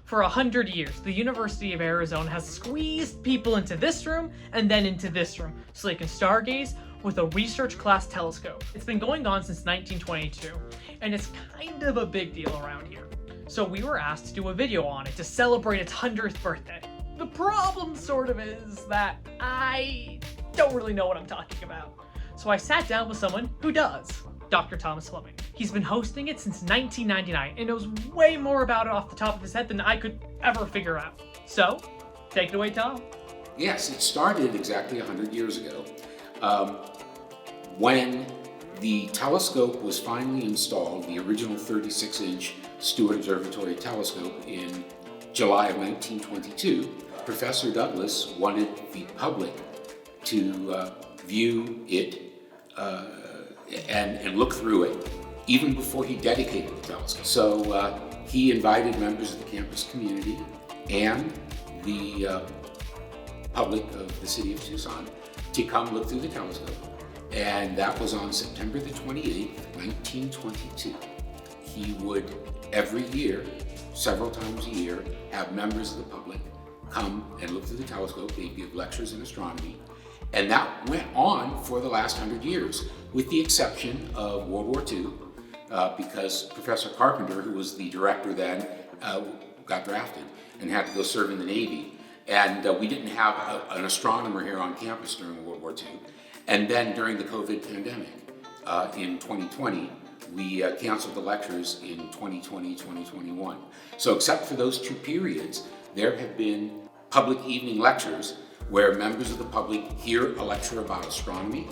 For 100 years, the University of Arizona has squeezed people into this room and then into this room so they can stargaze with a research class telescope. It's been going on since 1922, and it's kind of a big deal around here. So we were asked to do a video on it to celebrate its 100th birthday. The problem sort of is that I don't really know what I'm talking about. So I sat down with someone who does, Dr. Thomas Fleming. He's been hosting it since 1999 and knows way more about it off the top of his head than I could ever figure out. So, take it away, Tom. Yes, it started exactly 100 years ago when the telescope was finally installed, the original 36-inch Stewart Observatory telescope in July of 1922. Professor Douglas wanted the public to view it and look through it even before he dedicated the telescope. So he invited members of the campus community and the public of the city of Tucson to come look through the telescope. And that was on September the 28th, 1922. He would every year, several times a year, have members of the public come and look through the telescope. They'd give lectures in astronomy. And that went on for the last 100 years, with the exception of World War II, because Professor Carpenter, who was the director then, got drafted and had to go serve in the Navy. And we didn't have an astronomer here on campus during World War II. And then during the COVID pandemic in 2020, we canceled the lectures in 2020, 2021. So except for those two periods, there have been public evening lectures where members of the public hear a lecture about astronomy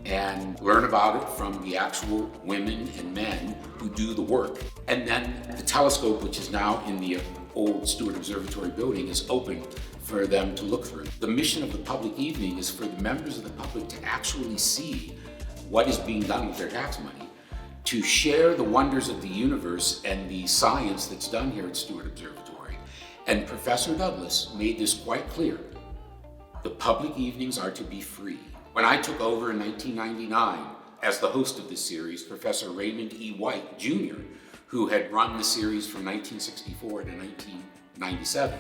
and learn about it from the actual women and men who do the work. And then the telescope, which is now in the old Stewart Observatory building, is open for them to look through. The mission of the public evening is for the members of the public to actually see what is being done with their tax money, to share the wonders of the universe and the science that's done here at Stewart Observatory. And Professor Douglas made this quite clear. The public evenings are to be free. When I took over in 1999 as the host of this series, Professor Raymond E. White, Jr., who had run the series from 1964 to 1997,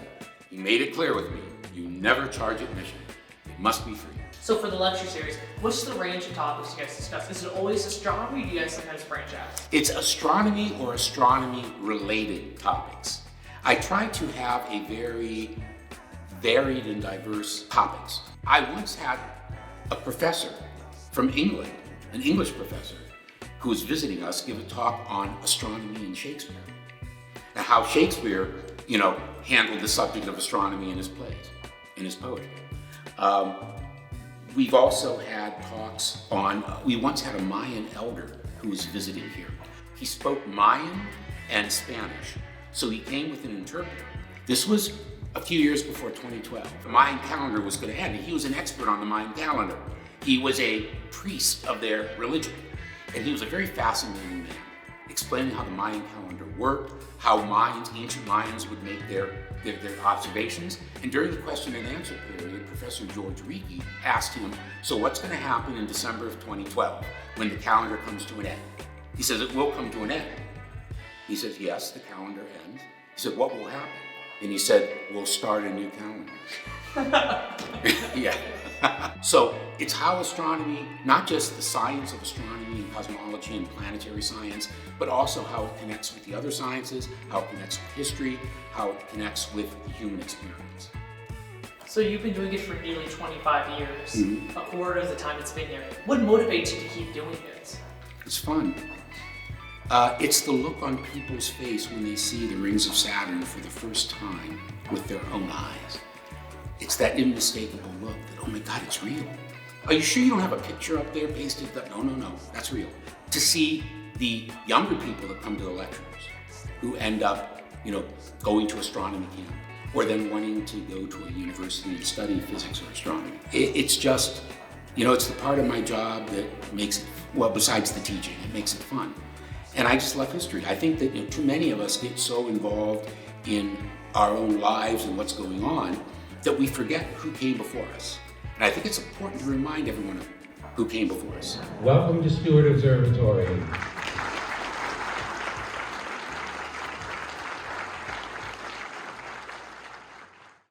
he made it clear with me, you never charge admission. It must be free. So for the lecture series, what's the range of topics you guys discuss? Is it always astronomy, or do you guys sometimes branch out? It's astronomy or astronomy-related topics. I try to have a very varied and diverse topics. I once had a professor from England, an English professor, who was visiting us, give a talk on astronomy and Shakespeare, and how Shakespeare, handled the subject of astronomy in his plays, in his poetry. We've also had talks on, we once had a Mayan Elder who was visiting here. He spoke Mayan and Spanish, so he came with an interpreter. This was a few years before 2012. The Mayan calendar was going to end, and he was an expert on the Mayan calendar. He was a priest of their religion, and he was a very fascinating man, explaining how the Mayan calendar worked, how ancient Mayans would make their observations. And during the question and answer period, Professor George Reiki asked him, so what's going to happen in December of 2012 when the calendar comes to an end? He says, it will come to an end. He says, yes, the calendar ends. He said, what will happen? And he said, we'll start a new calendar. Yeah. So it's how astronomy, not just the science of astronomy and cosmology and planetary science, but also how it connects with the other sciences, how it connects with history, how it connects with the human experience. So you've been doing it for nearly 25 years, a quarter of the time it's been here. What motivates you to keep doing it? It's fun. It's the look on people's face when they see the rings of Saturn for the first time with their own eyes. It's that unmistakable look that, oh my God, it's real. Are you sure you don't have a picture up there pasted up? No, that's real. To see the younger people that come to the lectures who end up, going to astronomy camp or then wanting to go to a university and study physics or astronomy. It's just, it's the part of my job that makes it, well, besides the teaching, it makes it fun. And I just love history. I think that too many of us get so involved in our own lives and what's going on that we forget who came before us. And I think it's important to remind everyone of who came before us. Welcome to Stewart Observatory.